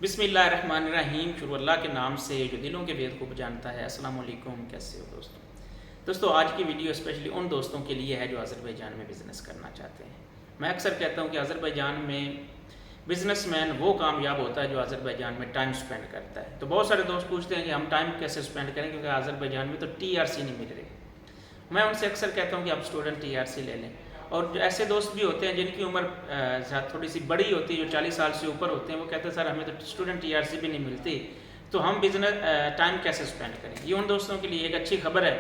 بسم اللہ الرحمن الرحیم، شروع اللہ کے نام سے جو دلوں کے بید خوب جانتا ہے۔ السلام علیکم، کیسے ہو دوستوں؟ آج کی ویڈیو اسپیشلی ان دوستوں کے لیے ہے جو آذربائیجان میں بزنس کرنا چاہتے ہیں۔ میں اکثر کہتا ہوں کہ آذربائیجان میں بزنس مین وہ کامیاب ہوتا ہے جو آذربائیجان میں ٹائم سپینڈ کرتا ہے۔ تو بہت سارے دوست پوچھتے ہیں کہ ہم ٹائم کیسے سپینڈ کریں، کیونکہ آذربائیجان میں تو TRC نہیں مل رہی۔ میں ان سے اکثر کہتا ہوں کہ آپ اسٹوڈنٹ TRC لے لیں، اور جو ایسے دوست بھی ہوتے ہیں جن کی عمر تھوڑی سی بڑی ہوتی ہے، جو 40 سال سے اوپر ہوتے ہیں، وہ کہتے ہیں سر ہمیں تو اسٹوڈنٹ TRC بھی نہیں ملتی، تو ہم بزنس ٹائم کیسے سپینڈ کریں۔ یہ ان دوستوں کے لیے ایک اچھی خبر ہے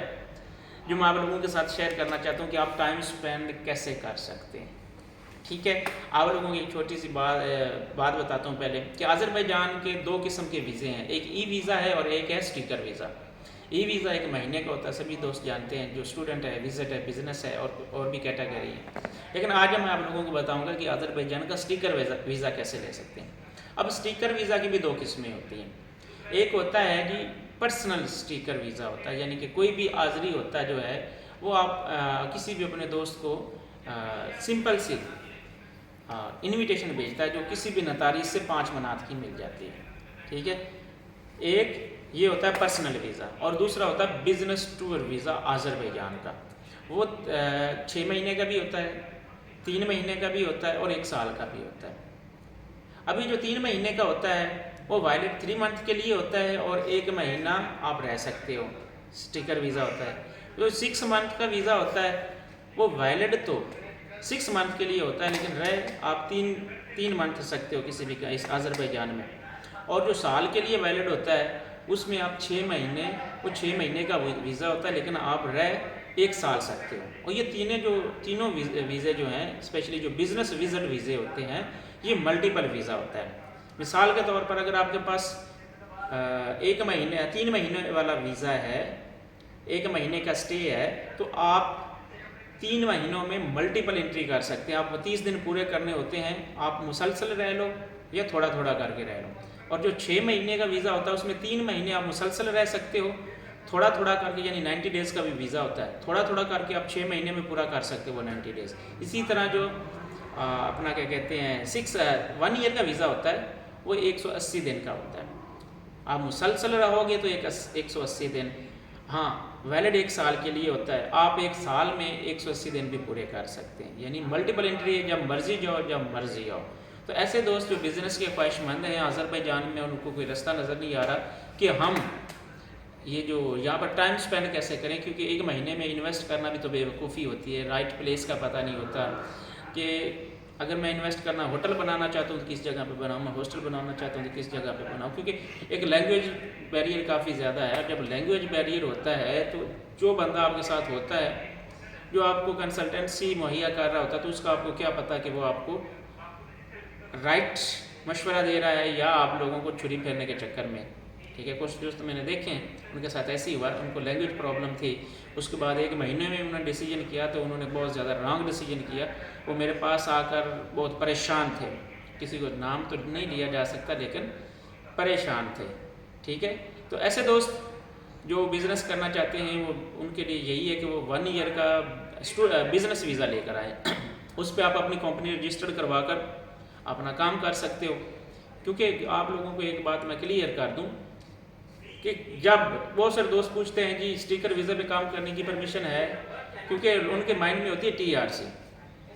جو میں آپ لوگوں کے ساتھ شیئر کرنا چاہتا ہوں کہ آپ ٹائم سپینڈ کیسے کر سکتے ہیں۔ ٹھیک ہے، آپ لوگوں کی ایک چھوٹی سی بات بتاتا ہوں پہلے کہ آذربائیجان کے دو قسم کے ویزے ہیں، ایک ویزا ہے اور ایک ہے اسٹیکر ویزا۔ ویزا ایک مہینے کا ہوتا ہے، سبھی دوست جانتے ہیں، جو اسٹوڈنٹ ہے، وزٹ ہے، بزنس ہے، اور بھی کیٹیگری ہے۔ لیکن آج میں آپ لوگوں کو بتاؤں گا کہ آذربائیجان کا اسٹیکر ویزا کیسے لے سکتے ہیں۔ اب اسٹیکر ویزا کی بھی دو قسمیں ہوتی ہیں۔ ایک ہوتا ہے جی پرسنل اسٹیکر ویزا ہوتا ہے، یعنی کہ کوئی بھی حاضری ہوتا ہے جو ہے وہ آپ کسی بھی اپنے دوست کو سمپل سی انویٹیشن بھیجتا ہے، جو کسی بھی نتاریخ سے 5 منات کی مل جاتی ہے۔ ٹھیک ہے، ایک یہ ہوتا ہے پرسنل ویزا، اور دوسرا ہوتا ہے بزنس ٹور ویزا آذربائیجان کا۔ وہ 6 مہینے کا بھی ہوتا ہے، 3 مہینے کا بھی ہوتا ہے، اور 1 سال کا بھی ہوتا ہے۔ ابھی جو 3 مہینے کا ہوتا ہے وہ ویلڈ 3 منتھ کے لیے ہوتا ہے، اور 1 مہینہ آپ رہ سکتے ہو، اسٹیکر ویزا ہوتا ہے۔ جو 6 منتھ کا ویزا ہوتا ہے وہ ویلڈ تو 6 منتھ کے لیے ہوتا ہے، لیکن رہ آپ 3 منتھ سکتے ہو کسی بھی اس آذربائیجان میں۔ اور جو سال کے لیے ویلڈ ہوتا ہے اس میں آپ 6 مہینے کا ویزا ہوتا ہے، لیکن آپ رہ 1 سال سکتے ہو۔ اور یہ تینوں ویزے جو ہیں، اسپیشلی جو بزنس وزٹ ویزے ہوتے ہیں، یہ ملٹیپل ویزا ہوتا ہے۔ مثال کے طور پر اگر آپ کے پاس 3 مہینے والا ویزا ہے، 1 مہینے کا سٹے ہے، تو آپ 3 مہینوں میں ملٹیپل انٹری کر سکتے ہیں۔ آپ 30 دن پورے کرنے ہوتے ہیں، آپ مسلسل رہ لو یا تھوڑا تھوڑا کر کے رہ لو۔ اور جو 6 مہینے کا ویزا ہوتا ہے اس میں 3 مہینے آپ مسلسل رہ سکتے ہو، تھوڑا تھوڑا کر کے، یعنی 90 ڈیز کا بھی ویزا ہوتا ہے، تھوڑا تھوڑا کر کے آپ 6 مہینے میں پورا کر سکتے ہو وہ 90 ڈیز۔ اسی طرح جو اپنا کیا کہتے ہیں 1 ایئر کا ویزا ہوتا ہے وہ 180 دن کا ہوتا ہے۔ آپ مسلسل رہو گے تو 180 دن، ہاں ویلڈ 1 سال کے لیے ہوتا ہے، آپ 1 سال میں 180 دن بھی پورے کر سکتے ہیں، یعنی ملٹیپل انٹری، جب مرضی جاؤ جب مرضی آؤ۔ تو ایسے دوست جو بزنس کے خواہش مند ہیں آذربائیجان میں، ان کو کوئی رستہ نظر نہیں آ رہا کہ ہم یہ جو یہاں پر ٹائم سپینڈ کیسے کریں، کیونکہ 1 مہینے میں انویسٹ کرنا بھی تو بے وقوفی ہوتی ہے، رائٹ پلیس کا پتہ نہیں ہوتا کہ اگر میں انویسٹ کرنا ہوٹل بنانا چاہتا ہوں تو کس جگہ پہ بناؤں، میں ہاسٹل بنانا چاہتا ہوں تو کس جگہ پہ بناؤں، کیونکہ ایک لینگویج بیریئر کافی زیادہ ہے۔ جب لینگویج بیریئر ہوتا ہے تو جو بندہ آپ کے ساتھ ہوتا ہے، جو آپ کو کنسلٹنسی مہیا کر رہا ہوتا ہے، تو اس کا آپ کو کیا پتہ کہ وہ آپ کو رائٹ مشورہ دے رہا ہے یا آپ لوگوں کو چھری پھیرنے کے چکر میں۔ ٹھیک ہے، کچھ دوست میں نے دیکھے ہیں ان کے ساتھ ایسے ہی ہوا، ان کو لینگویج پرابلم تھی، اس کے بعد 1 مہینے میں انہوں نے ڈیسیجن کیا تو انہوں نے بہت زیادہ رانگ ڈیسیجن کیا۔ وہ میرے پاس آ کر بہت پریشان تھے، کسی کو نام تو نہیں لیا جا سکتا لیکن پریشان تھے۔ ٹھیک ہے، تو ایسے دوست جو بزنس کرنا چاہتے ہیں وہ ان کے لیے یہی ہے کہ وہ 1 ایئر کا بزنس ویزا لے کر آئیں، اس پہ آپ اپنی کمپنی رجسٹرڈ کروا کر اپنا کام کر سکتے ہو۔ کیونکہ آپ لوگوں کو ایک بات میں کلیئر کر دوں کہ جب بہت سارے دوست پوچھتے ہیں جی اسٹیکر ویزا پہ کام کرنے کی پرمیشن ہے، کیونکہ ان کے مائنڈ میں ہوتی ہے TRC،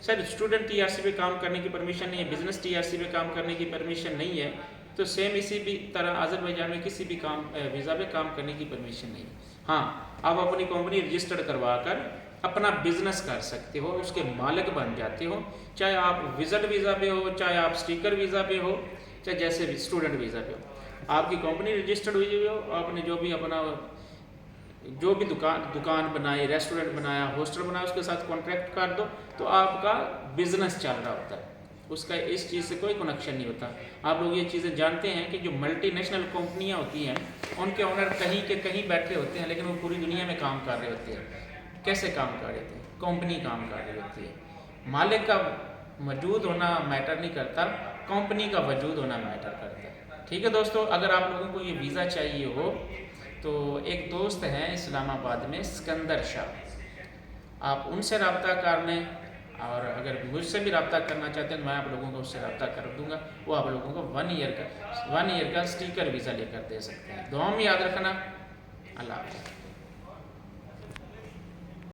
سر اسٹوڈنٹ TRC پہ کام کرنے کی پرمیشن نہیں ہے، بزنس TRC پہ کام کرنے کی پرمیشن نہیں ہے، تو سیم اسی بھی طرح آذربائیجان میں کسی بھی ویزا پہ کام کرنے کی پرمیشن نہیں ہے۔ ہاں، آپ اپنی کمپنی رجسٹرڈ کروا کر اپنا بزنس کر سکتے ہو، اس کے مالک بن جاتے ہو، چاہے آپ وزٹ ویزا پہ ہو، چاہے آپ اسٹیکر ویزا پہ ہو، چاہے جیسے بھی اسٹوڈنٹ ویزا پہ ہو۔ آپ کی کمپنی رجسٹرڈ ہوئی ہو، آپ نے جو بھی دکان بنائی، ریسٹورنٹ بنایا، ہاسٹل بنایا، اس کے ساتھ کانٹریکٹ کر دو تو آپ کا بزنس چل رہا ہوتا ہے، اس کا اس چیز سے کوئی کنیکشن نہیں ہوتا۔ آپ لوگ یہ چیزیں جانتے ہیں کہ جو ملٹی نیشنل کمپنیاں ہوتی ہیں ان کے اونر کہیں کے کہیں بیٹھے ہوتے ہیں، لیکن وہ پوری دنیا میں کام کر رہے ہوتے ہیں۔ کیسے کام کر رہے تھے؟ کمپنی کام کر رہی ہوتی ہے۔ مالک کا موجود ہونا میٹر نہیں کرتا، کمپنی کا وجود ہونا میٹر کرتا ہے۔ ٹھیک ہے دوستو، اگر آپ لوگوں کو یہ ویزا چاہیے ہو تو ایک دوست ہیں اسلام آباد میں، سکندر شاہ، آپ ان سے رابطہ کر لیں۔ اور اگر مجھ سے بھی رابطہ کرنا چاہتے ہیں تو میں آپ لوگوں کو اس سے رابطہ کر دوں گا، وہ آپ لوگوں کو 1 ایئر کا اسٹیکر ویزا لے کر دے سکتے ہیں۔ دعاؤں میں یاد رکھنا۔ اللہ حافظ۔